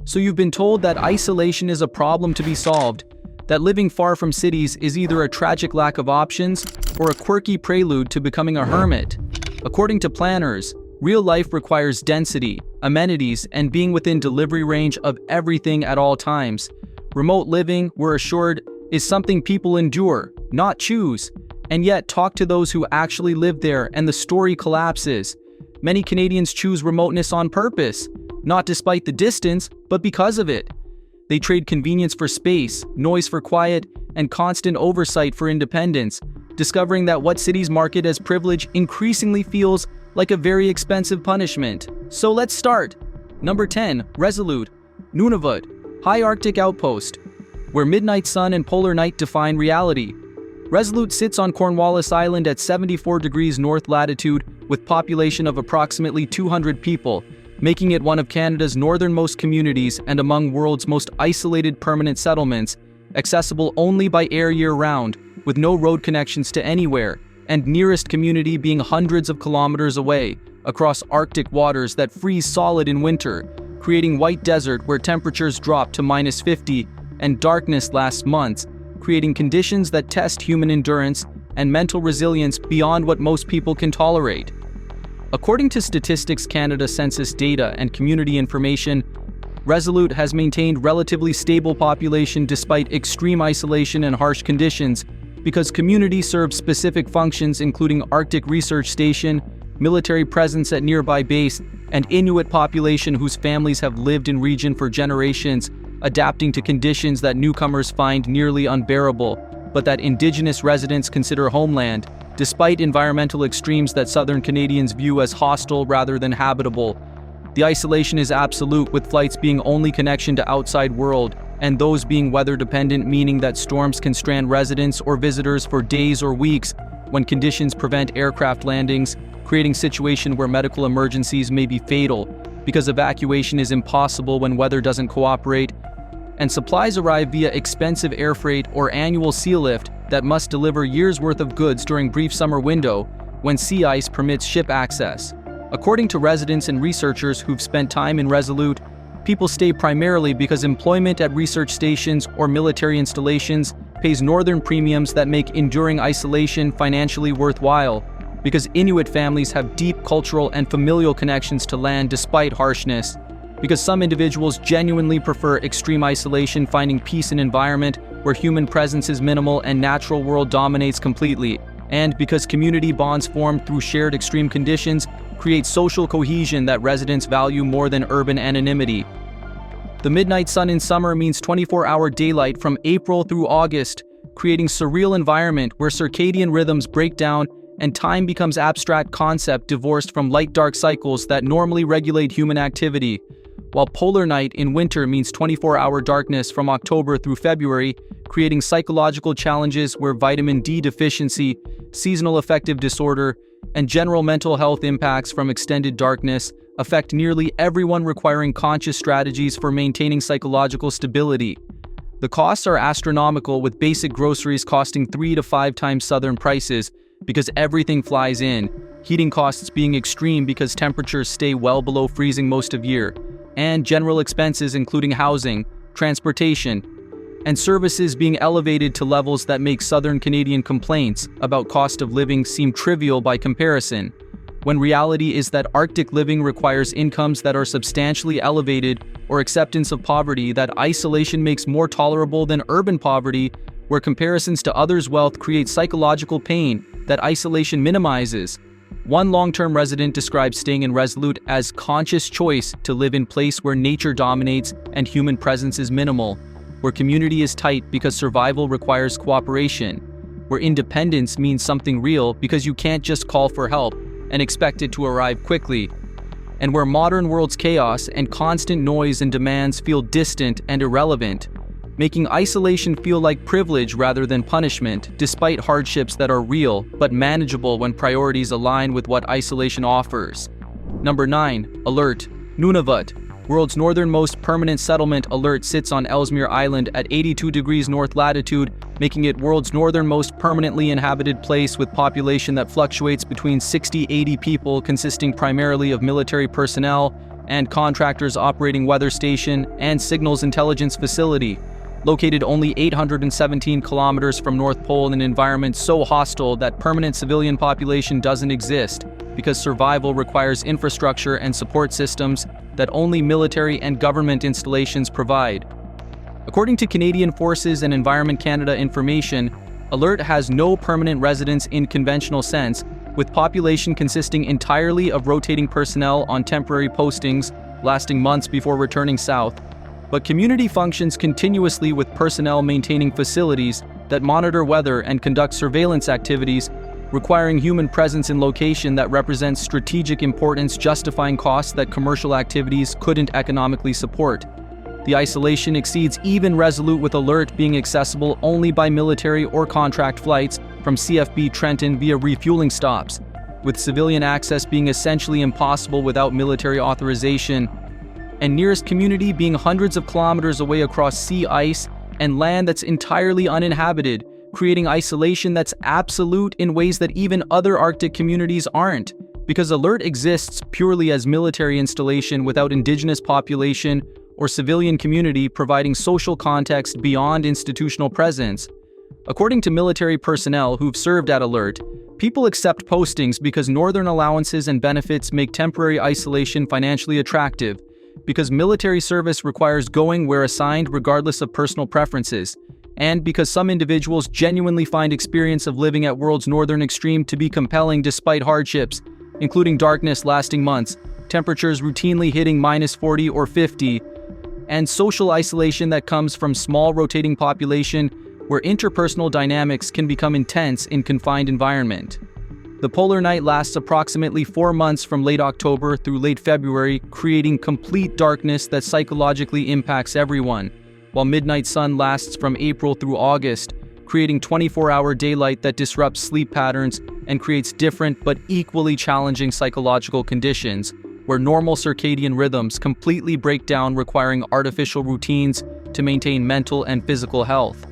So you've been told that isolation is a problem to be solved, that living far from cities is either a tragic lack of options or a quirky prelude to becoming a hermit. According to planners, real life requires density, amenities, and being within delivery range of everything at all times. Remote living, we're assured, is something people endure, not choose. And yet, talk to those who actually live there and the story collapses. Many Canadians choose remoteness on purpose, not despite the distance, but because of it. They trade convenience for space, noise for quiet, and constant oversight for independence, discovering that what cities market as privilege increasingly feels like a very expensive punishment. So let's start. Number 10, Resolute, Nunavut, high Arctic outpost, where midnight sun and polar night define reality. Resolute sits on Cornwallis Island at 74 degrees north latitude with population of approximately 200 people, making it one of Canada's northernmost communities and among world's most isolated permanent settlements, accessible only by air year-round, with no road connections to anywhere, and nearest community being hundreds of kilometers away, across Arctic waters that freeze solid in winter, creating white desert where temperatures drop to -50 and darkness lasts months, creating conditions that test human endurance and mental resilience beyond what most people can tolerate. According to Statistics Canada census data and community information, Resolute has maintained relatively stable population despite extreme isolation and harsh conditions because community serves specific functions including Arctic Research Station, military presence at nearby base, and Inuit population whose families have lived in region for generations, adapting to conditions that newcomers find nearly unbearable, but that Indigenous residents consider homeland, despite environmental extremes that Southern Canadians view as hostile rather than habitable. The isolation is absolute, with flights being only connection to outside world, and those being weather-dependent, meaning that storms can strand residents or visitors for days or weeks when conditions prevent aircraft landings, creating situation where medical emergencies may be fatal because evacuation is impossible when weather doesn't cooperate, and supplies arrive via expensive air freight or annual sea lift that must deliver years' worth of goods during brief summer window when sea ice permits ship access. According to residents and researchers who've spent time in Resolute, people stay primarily because employment at research stations or military installations pays northern premiums that make enduring isolation financially worthwhile, because Inuit families have deep cultural and familial connections to land despite harshness, because some individuals genuinely prefer extreme isolation, finding peace in environment where human presence is minimal and natural world dominates completely, and because community bonds formed through shared extreme conditions create social cohesion that residents value more than urban anonymity. The midnight sun in summer means 24-hour daylight from April through August, creating surreal environment where circadian rhythms break down and time becomes abstract concept divorced from light-dark cycles that normally regulate human activity, while polar night in winter means 24-hour darkness from October through February, creating psychological challenges where vitamin D deficiency, seasonal affective disorder, and general mental health impacts from extended darkness affect nearly everyone, requiring conscious strategies for maintaining psychological stability. The costs are astronomical, with basic groceries costing 3 to 5 times southern prices because everything flies in, heating costs being extreme because temperatures stay well below freezing most of year, and general expenses including housing, transportation, and services being elevated to levels that make Southern Canadian complaints about cost of living seem trivial by comparison, when reality is that Arctic living requires incomes that are substantially elevated, or acceptance of poverty that isolation makes more tolerable than urban poverty, where comparisons to others' wealth create psychological pain that isolation minimizes. One long-term resident describes staying in Resolute as conscious choice to live in place where nature dominates and human presence is minimal, where community is tight because survival requires cooperation, where independence means something real because you can't just call for help and expect it to arrive quickly, and where modern world's chaos and constant noise and demands feel distant and irrelevant, making isolation feel like privilege rather than punishment, despite hardships that are real but manageable when priorities align with what isolation offers. Number 9. Alert, Nunavut. World's northernmost permanent settlement. Alert sits on Ellesmere Island at 82 degrees north latitude, making it world's northernmost permanently inhabited place with population that fluctuates between 60-80 people, consisting primarily of military personnel, and contractors operating weather station and signals intelligence facility, located only 817 kilometers from North Pole in an environment so hostile that permanent civilian population doesn't exist, because survival requires infrastructure and support systems that only military and government installations provide. According to Canadian Forces and Environment Canada information, Alert has no permanent residents in conventional sense, with population consisting entirely of rotating personnel on temporary postings lasting months before returning south, but community functions continuously with personnel maintaining facilities that monitor weather and conduct surveillance activities, requiring human presence in location that represents strategic importance, justifying costs that commercial activities couldn't economically support. The isolation exceeds even Resolute, with Alert being accessible only by military or contract flights from CFB Trenton via refueling stops, with civilian access being essentially impossible without military authorization, and nearest community being hundreds of kilometers away across sea ice and land that's entirely uninhabited, creating isolation that's absolute in ways that even other Arctic communities aren't, because Alert exists purely as military installation without Indigenous population or civilian community providing social context beyond institutional presence. According to military personnel who've served at Alert, people accept postings because northern allowances and benefits make temporary isolation financially attractive, because military service requires going where assigned regardless of personal preferences, and because some individuals genuinely find experience of living at world's northern extreme to be compelling despite hardships, including darkness lasting months, temperatures routinely hitting -40 or 50, and social isolation that comes from small rotating population where interpersonal dynamics can become intense in confined environment. The polar night lasts approximately 4 months from late October through late February, creating complete darkness that psychologically impacts everyone, while midnight sun lasts from April through August, creating 24-hour daylight that disrupts sleep patterns and creates different but equally challenging psychological conditions, where normal circadian rhythms completely break down, requiring artificial routines to maintain mental and physical health.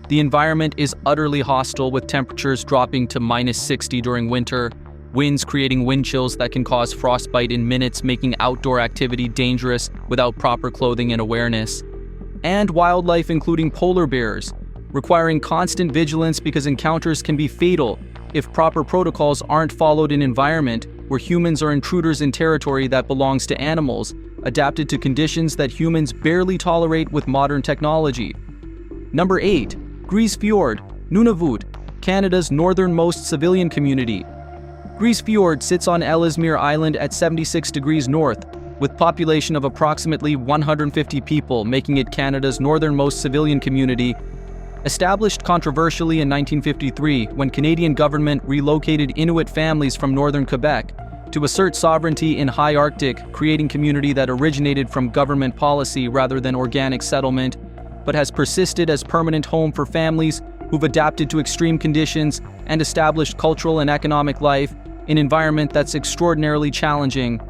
The environment is utterly hostile, with temperatures dropping to -60 during winter, winds creating wind chills that can cause frostbite in minutes, making outdoor activity dangerous without proper clothing and awareness, and wildlife including polar bears, requiring constant vigilance because encounters can be fatal if proper protocols aren't followed in an environment where humans are intruders in territory that belongs to animals, adapted to conditions that humans barely tolerate with modern technology. Number 8. Grise Fiord, Nunavut, Canada's northernmost civilian community. Grise Fiord sits on Ellesmere Island at 76 degrees north, with population of approximately 150 people, making it Canada's northernmost civilian community. Established controversially in 1953 when Canadian government relocated Inuit families from northern Quebec to assert sovereignty in high Arctic, creating community that originated from government policy rather than organic settlement, but has persisted as permanent home for families who've adapted to extreme conditions and established cultural and economic life in an environment that's extraordinarily challenging.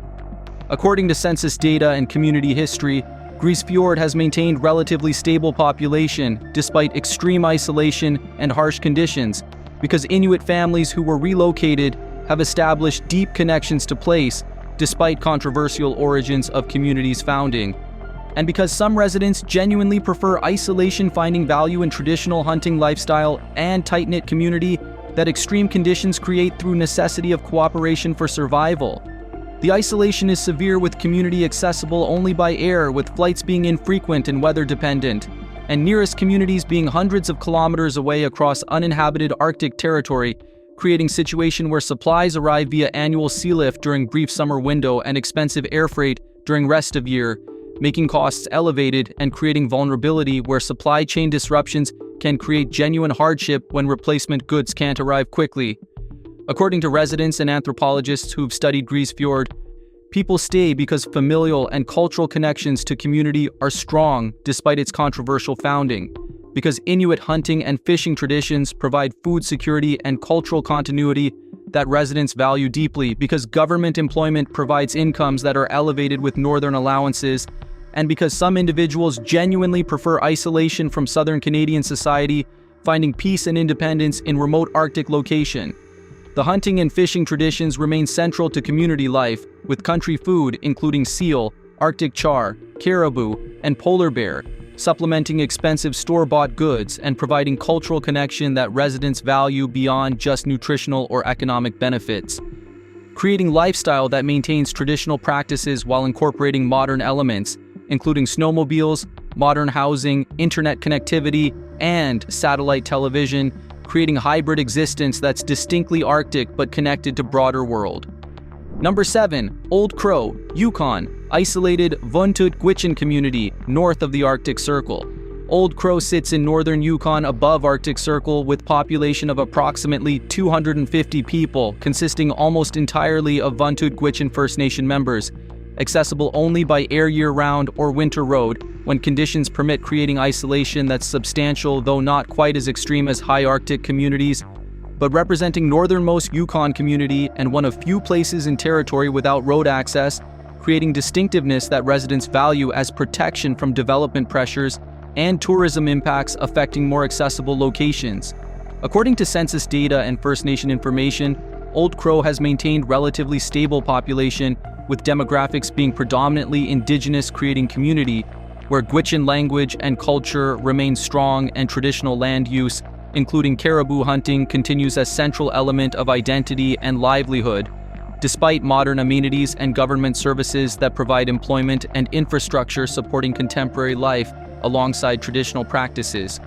According to census data and community history, Grise Fiord has maintained relatively stable population despite extreme isolation and harsh conditions, because Inuit families who were relocated have established deep connections to place despite controversial origins of community's founding, and because some residents genuinely prefer isolation, finding value in traditional hunting lifestyle and tight-knit community that extreme conditions create through necessity of cooperation for survival. The isolation is severe, with community accessible only by air, with flights being infrequent and weather-dependent, and nearest communities being hundreds of kilometers away across uninhabited Arctic territory, creating situation where supplies arrive via annual sea lift during brief summer window and expensive air freight during rest of year, making costs elevated and creating vulnerability where supply chain disruptions can create genuine hardship when replacement goods can't arrive quickly. According to residents and anthropologists who've studied Grise Fiord, people stay because familial and cultural connections to community are strong despite its controversial founding, because Inuit hunting and fishing traditions provide food security and cultural continuity that residents value deeply, because government employment provides incomes that are elevated with northern allowances, and because some individuals genuinely prefer isolation from southern Canadian society, finding peace and independence in remote Arctic location. The hunting and fishing traditions remain central to community life, with country food including seal, Arctic char, caribou, and polar bear, supplementing expensive store-bought goods and providing cultural connection that residents value beyond just nutritional or economic benefits. Creating lifestyle that maintains traditional practices while incorporating modern elements, including snowmobiles, modern housing, internet connectivity, and satellite television, creating hybrid existence that's distinctly Arctic but connected to broader world. Number 7. Old Crow, Yukon, isolated Vuntut-Gwitchin community north of the Arctic Circle. Old Crow sits in northern Yukon above Arctic Circle with population of approximately 250 people, consisting almost entirely of Vuntut-Gwitchin First Nation members, accessible only by air year-round or winter road, when conditions permit, creating isolation that's substantial though not quite as extreme as high Arctic communities, but representing northernmost Yukon community and one of few places in territory without road access, creating distinctiveness that residents value as protection from development pressures and tourism impacts affecting more accessible locations. According to census data and First Nation information, Old Crow has maintained relatively stable population, with demographics being predominantly Indigenous, creating community where Gwitchin language and culture remain strong and traditional land use, including caribou hunting, continues as central element of identity and livelihood, despite modern amenities and government services that provide employment and infrastructure supporting contemporary life alongside traditional practices.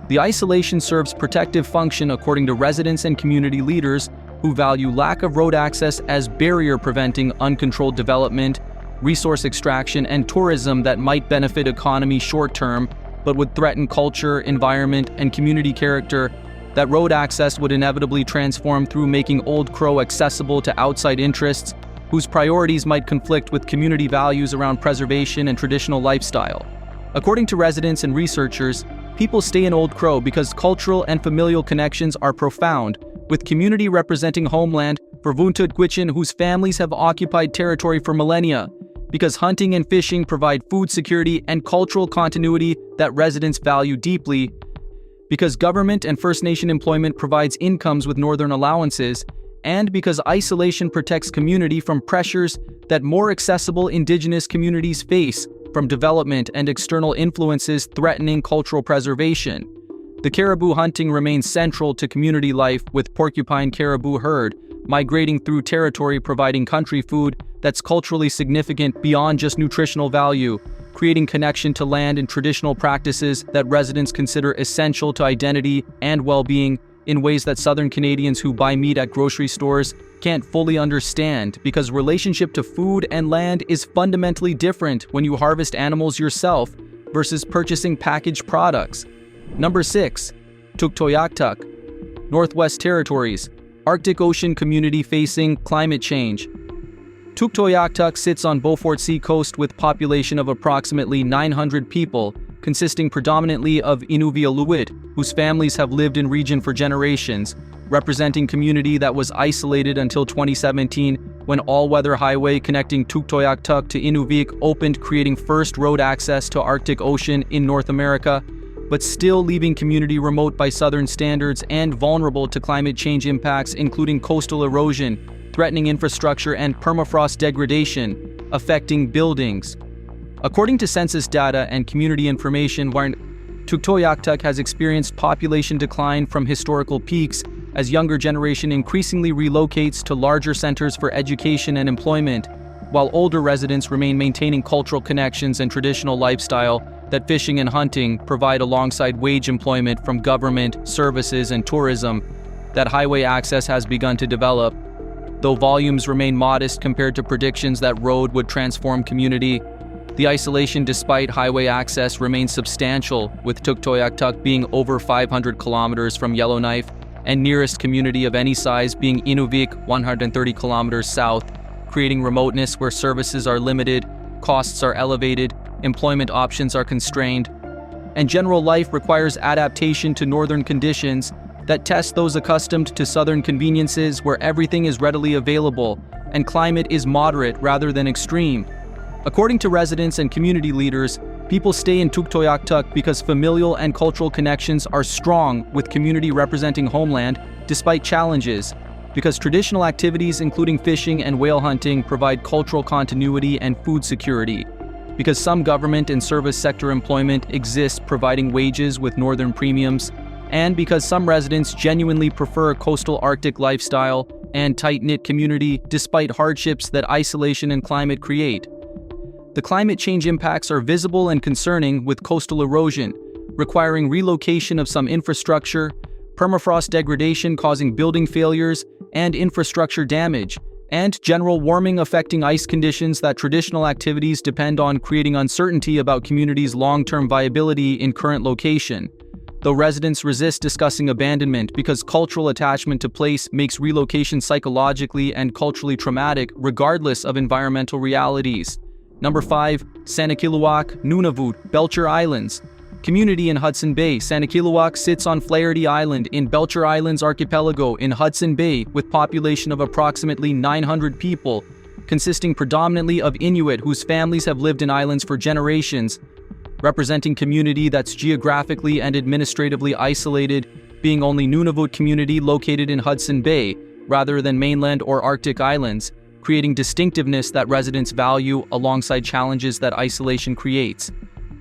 The isolation serves protective function according to residents and community leaders who value lack of road access as barrier preventing uncontrolled development, resource extraction, and tourism that might benefit economy short-term but would threaten culture, environment, and community character. That road access would inevitably transform through making Old Crow accessible to outside interests whose priorities might conflict with community values around preservation and traditional lifestyle. According to residents and researchers, people stay in Old Crow because cultural and familial connections are profound, with community representing homeland for Vuntut-Gwitchin whose families have occupied territory for millennia, because hunting and fishing provide food security and cultural continuity that residents value deeply, because government and First Nation employment provides incomes with northern allowances, and because isolation protects community from pressures that more accessible Indigenous communities face from development and external influences threatening cultural preservation. The caribou hunting remains central to community life, with porcupine caribou herd migrating through territory providing country food that's culturally significant beyond just nutritional value, creating connection to land and traditional practices that residents consider essential to identity and well-being in ways that Southern Canadians who buy meat at grocery stores can't fully understand, because relationship to food and land is fundamentally different when you harvest animals yourself versus purchasing packaged products. Number 6. Tuktoyaktuk, Northwest Territories, Arctic Ocean community facing climate change. Tuktoyaktuk sits on Beaufort Sea coast with population of approximately 900 people, consisting predominantly of Inuvialuit, whose families have lived in region for generations, representing community that was isolated until 2017 when all-weather highway connecting Tuktoyaktuk to Inuvik opened, creating first road access to Arctic Ocean in North America, but still leaving community remote by southern standards and vulnerable to climate change impacts including coastal erosion, threatening infrastructure, and permafrost degradation, affecting buildings. According to census data and community information, Tuktoyaktuk has experienced population decline from historical peaks as younger generation increasingly relocates to larger centers for education and employment, while older residents remain maintaining cultural connections and traditional lifestyle that fishing and hunting provide alongside wage employment from government, services, and tourism that highway access has begun to develop. Though volumes remain modest compared to predictions that road would transform community, the isolation despite highway access remains substantial, with Tuktoyaktuk being over 500 kilometers from Yellowknife and nearest community of any size being Inuvik 130 kilometers south, creating remoteness where services are limited, costs are elevated, employment options are constrained, and general life requires adaptation to northern conditions that test those accustomed to southern conveniences where everything is readily available and climate is moderate rather than extreme. According to residents and community leaders, people stay in Tuktoyaktuk because familial and cultural connections are strong with community representing homeland despite challenges. because traditional activities including fishing and whale hunting provide cultural continuity and food security, because some government and service sector employment exists providing wages with northern premiums, and because some residents genuinely prefer a coastal Arctic lifestyle and tight-knit community despite hardships that isolation and climate create. The climate change impacts are visible and concerning, with coastal erosion requiring relocation of some infrastructure, permafrost degradation causing building failures and infrastructure damage, and general warming affecting ice conditions that traditional activities depend on, creating uncertainty about communities' long-term viability in current location. Though residents resist discussing abandonment because cultural attachment to place makes relocation psychologically and culturally traumatic regardless of environmental realities. Number 5. Sanikiluaq, Nunavut, Belcher Islands. Community in Hudson Bay. Sanikiluaq sits on Flaherty Island in Belcher Islands archipelago in Hudson Bay with population of approximately 900 people, consisting predominantly of Inuit whose families have lived in islands for generations, representing community that's geographically and administratively isolated, being only Nunavut community located in Hudson Bay rather than mainland or Arctic islands, creating distinctiveness that residents value alongside challenges that isolation creates.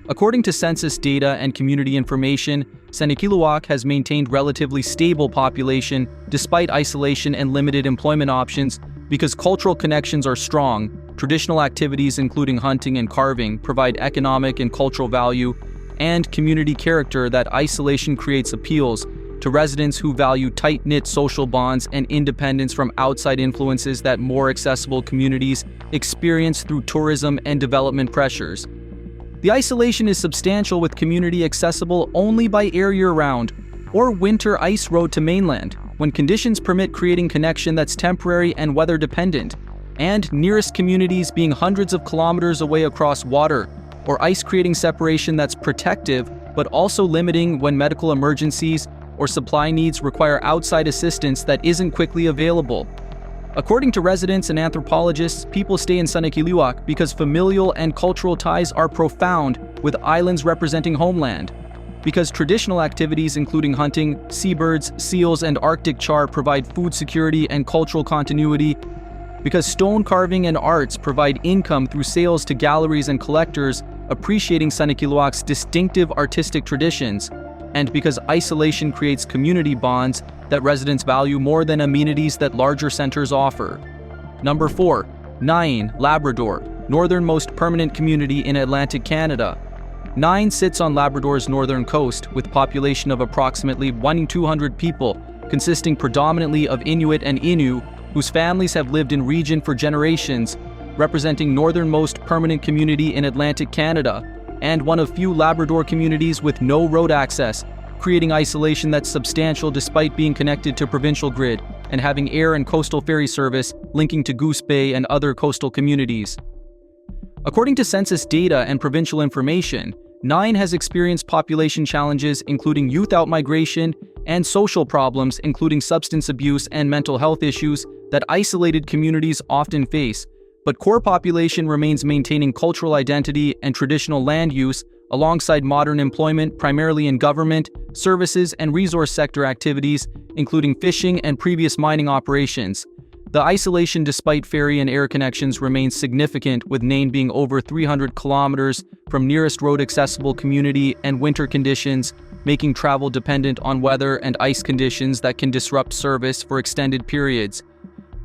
According to census data and community information, Sanikiluaq has maintained relatively stable population despite isolation and limited employment options because cultural connections are strong. Traditional activities including hunting and carving provide economic and cultural value, and community character that isolation creates appeals to residents who value tight-knit social bonds and independence from outside influences that more accessible communities experience through tourism and development pressures. The isolation is substantial, with community accessible only by air year-round or winter ice road to mainland, when conditions permit, creating connection that's temporary and weather-dependent, and nearest communities being hundreds of kilometers away across water, or ice creating separation that's protective but also limiting when medical emergencies or supply needs require outside assistance that isn't quickly available. According to residents and anthropologists, people stay in Sanikiluaq because familial and cultural ties are profound, with islands representing homeland. Because traditional activities including hunting, seabirds, seals, and Arctic char provide food security and cultural continuity. Because stone carving and arts provide income through sales to galleries and collectors, appreciating Sanikiluaq's distinctive artistic traditions. And because isolation creates community bonds that residents value more than amenities that larger centers offer. Number 4. Nain, Labrador, northernmost permanent community in Atlantic Canada. Nain sits on Labrador's northern coast with population of approximately 1,200 people, consisting predominantly of Inuit and Innu, whose families have lived in region for generations, representing northernmost permanent community in Atlantic Canada, and one of few Labrador communities with no road access, creating isolation that's substantial despite being connected to provincial grid and having air and coastal ferry service linking to Goose Bay and other coastal communities. According to census data and provincial information, Nain has experienced population challenges including youth outmigration and social problems including substance abuse and mental health issues that isolated communities often face, but core population remains maintaining cultural identity and traditional land use alongside modern employment primarily in government, services, and resource sector activities, including fishing and previous mining operations. The isolation despite ferry and air connections remains significant, with Nain being over 300 kilometers from nearest road accessible community and winter conditions, making travel dependent on weather and ice conditions that can disrupt service for extended periods,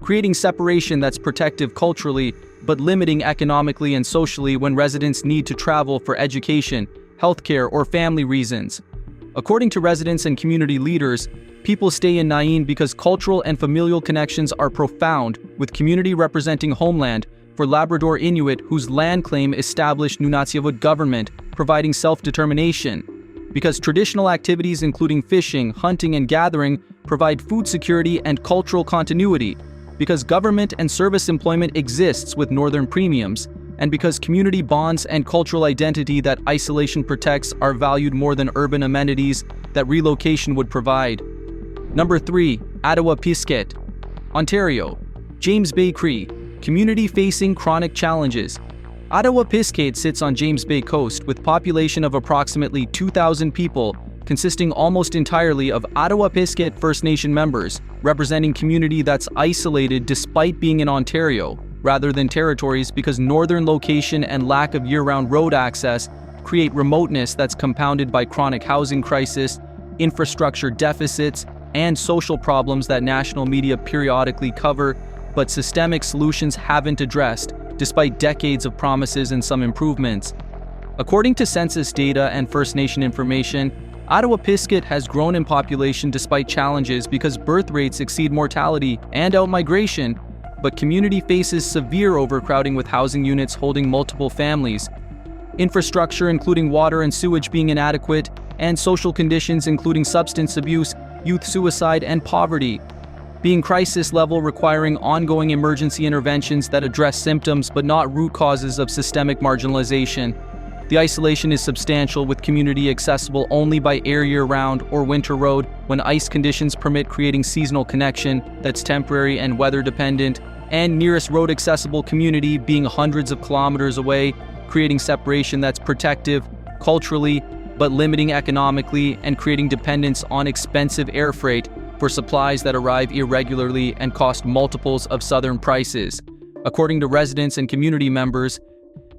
creating separation that's protective culturally but limiting economically and socially when residents need to travel for education, healthcare, or family reasons. According to residents and community leaders, people stay in Nain because cultural and familial connections are profound, with community representing homeland for Labrador Inuit whose land claim established Nunavut government, providing self-determination. Because traditional activities including fishing, hunting, and gathering provide food security and cultural continuity. Because government and service employment exists with northern premiums, and because community bonds and cultural identity that isolation protects are valued more than urban amenities that relocation would provide. Number 3. Attawapiskat, Ontario. James Bay Cree, community facing chronic challenges. Attawapiskat sits on James Bay coast with population of approximately 2,000 people, consisting almost entirely of Attawapiskat First Nation members, representing community that's isolated despite being in Ontario, rather than territories because northern location and lack of year-round road access create remoteness that's compounded by chronic housing crisis, infrastructure deficits, and social problems that national media periodically cover, but systemic solutions haven't addressed, despite decades of promises and some improvements. According to census data and First Nation information, Attawapiskat has grown in population despite challenges because birth rates exceed mortality and outmigration, but community faces severe overcrowding with housing units holding multiple families, infrastructure including water and sewage being inadequate, and social conditions including substance abuse, youth suicide, and poverty being crisis level, requiring ongoing emergency interventions that address symptoms but not root causes of systemic marginalization. The isolation is substantial, with community accessible only by air year-round or winter road when ice conditions permit, creating seasonal connection that's temporary and weather-dependent, and nearest road accessible community being hundreds of kilometers away, creating separation that's protective culturally but limiting economically, and creating dependence on expensive air freight for supplies that arrive irregularly and cost multiples of southern prices. According to residents and community members,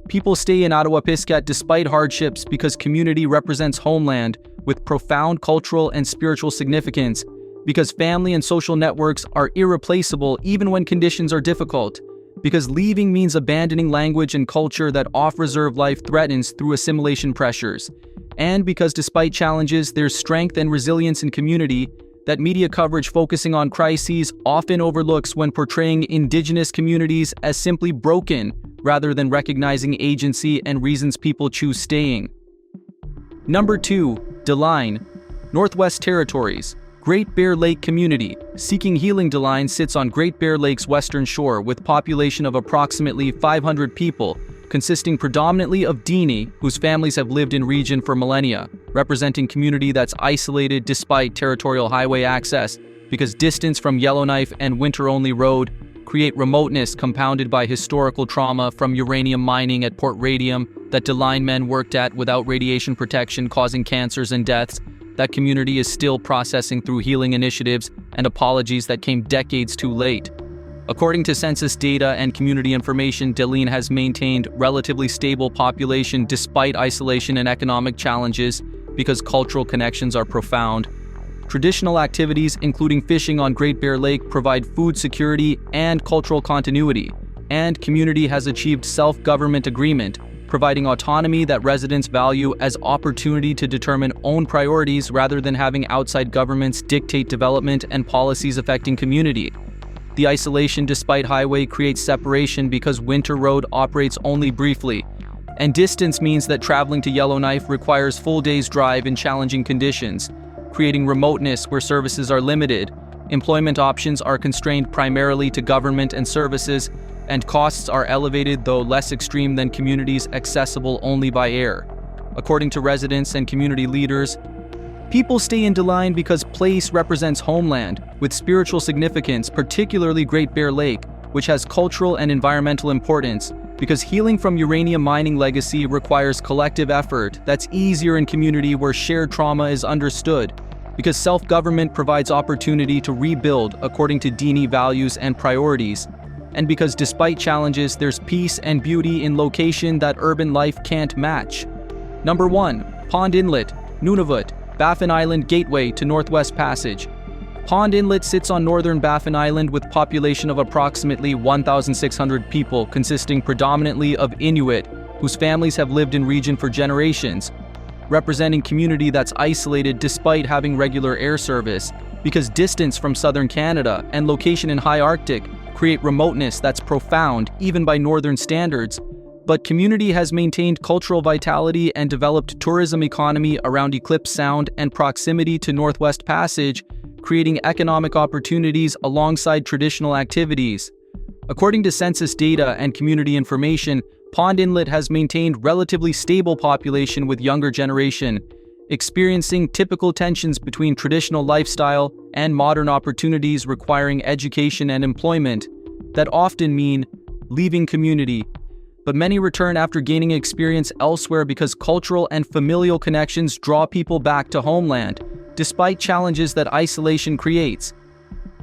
people stay in Attawapiskat despite hardships because community represents homeland with profound cultural and spiritual significance, because family and social networks are irreplaceable even when conditions are difficult, because leaving means abandoning language and culture that off-reserve life threatens through assimilation pressures, and because despite challenges there's strength and resilience in community that media coverage focusing on crises often overlooks when portraying Indigenous communities as simply broken, rather than recognizing agency and reasons people choose staying. Number 2. Deline, Northwest Territories. Great Bear Lake Community. Seeking Healing Deline sits on Great Bear Lake's western shore with population of approximately 500 people, consisting predominantly of Dini, whose families have lived in region for millennia, representing community that's isolated despite territorial highway access, because distance from Yellowknife and winter-only road create remoteness compounded by historical trauma from uranium mining at Port Radium that Deline men worked at without radiation protection, causing cancers and deaths. That community is still processing through healing initiatives and apologies that came decades too late. According to census data and community information, Deline has maintained relatively stable population despite isolation and economic challenges because cultural connections are profound. Traditional activities, including fishing on Great Bear Lake, provide food security and cultural continuity, and community has achieved self-government agreement, providing autonomy that residents value as opportunity to determine own priorities rather than having outside governments dictate development and policies affecting community. The isolation despite highway creates separation because winter road operates only briefly, and distance means that traveling to Yellowknife requires full days drive in challenging conditions, creating remoteness where services are limited. Employment options are constrained primarily to government and services, and costs are elevated though less extreme than communities accessible only by air. According to residents and community leaders, people stay in Deline because place represents homeland with spiritual significance, particularly Great Bear Lake, which has cultural and environmental importance, because healing from uranium mining legacy requires collective effort that's easier in community where shared trauma is understood, because self-government provides opportunity to rebuild according to Dini values and priorities, and because despite challenges there's peace and beauty in location that urban life can't match. Number 1. Pond Inlet, Nunavut, Baffin Island gateway to Northwest Passage. Pond Inlet sits on northern Baffin Island with population of approximately 1,600 people, consisting predominantly of Inuit, whose families have lived in region for generations, representing community that's isolated despite having regular air service, because distance from southern Canada and location in high Arctic create remoteness that's profound even by northern standards, but community has maintained cultural vitality and developed tourism economy around Eclipse Sound and proximity to Northwest Passage, creating economic opportunities alongside traditional activities. According to census data and community information, Pond Inlet has maintained relatively stable population with younger generation, experiencing typical tensions between traditional lifestyle and modern opportunities requiring education and employment that often mean leaving community. but many return after gaining experience elsewhere because cultural and familial connections draw people back to homeland, despite challenges that isolation creates.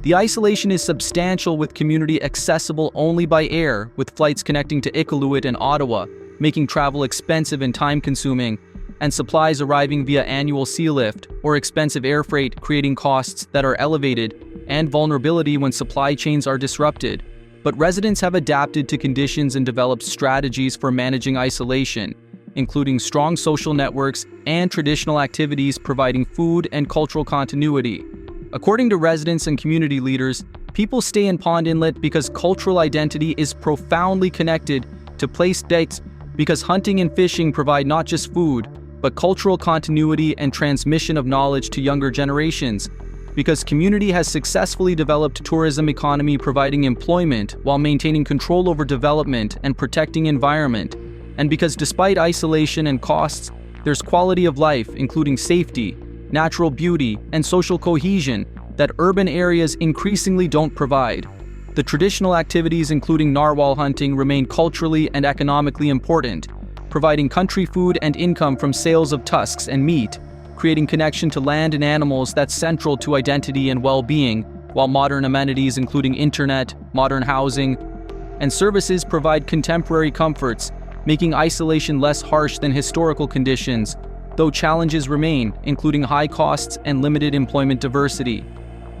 The isolation is substantial, with community accessible only by air, with flights connecting to Iqaluit and Ottawa, making travel expensive and time-consuming, and supplies arriving via annual sea lift or expensive air freight, creating costs that are elevated and vulnerability when supply chains are disrupted. But residents have adapted to conditions and developed strategies for managing isolation, including strong social networks and traditional activities providing food and cultural continuity. According to residents and community leaders, people stay in Pond Inlet because cultural identity is profoundly connected to place dates, because hunting and fishing provide not just food, but cultural continuity and transmission of knowledge to younger generations, because community has successfully developed tourism economy providing employment while maintaining control over development and protecting environment, and because despite isolation and costs, there's quality of life including safety, natural beauty, and social cohesion that urban areas increasingly don't provide. The traditional activities including narwhal hunting remain culturally and economically important, providing country food and income from sales of tusks and meat, creating connection to land and animals that's central to identity and well-being, while modern amenities including internet, modern housing, and services provide contemporary comforts, making isolation less harsh than historical conditions, though challenges remain, including high costs and limited employment diversity.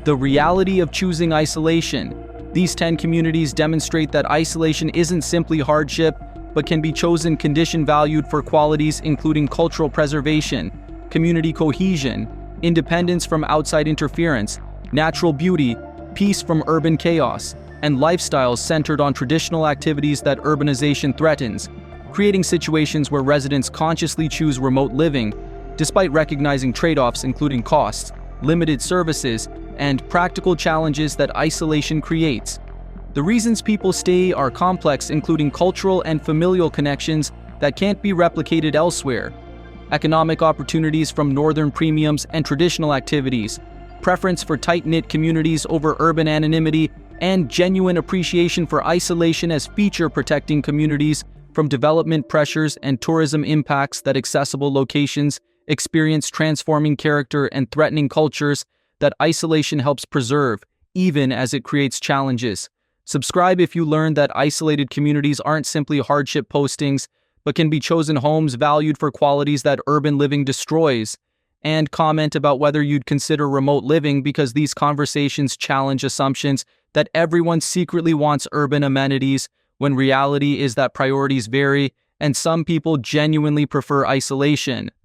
The reality of choosing isolation. These 10 communities demonstrate that isolation isn't simply hardship, but can be chosen condition valued for qualities including cultural preservation, community cohesion, independence from outside interference, natural beauty, peace from urban chaos, and lifestyles centered on traditional activities that urbanization threatens, creating situations where residents consciously choose remote living, despite recognizing trade-offs including costs, limited services, and practical challenges that isolation creates. The reasons people stay are complex, including cultural and familial connections that can't be replicated elsewhere, economic opportunities from northern premiums and traditional activities, preference for tight-knit communities over urban anonymity, and genuine appreciation for isolation as feature protecting communities from development pressures and tourism impacts that accessible locations experience transforming character and threatening cultures that isolation helps preserve, even as it creates challenges. Subscribe if you learn that isolated communities aren't simply hardship postings, but can be chosen homes valued for qualities that urban living destroys. And comment about whether you'd consider remote living, because these conversations challenge assumptions that everyone secretly wants urban amenities, when reality is that priorities vary and some people genuinely prefer isolation.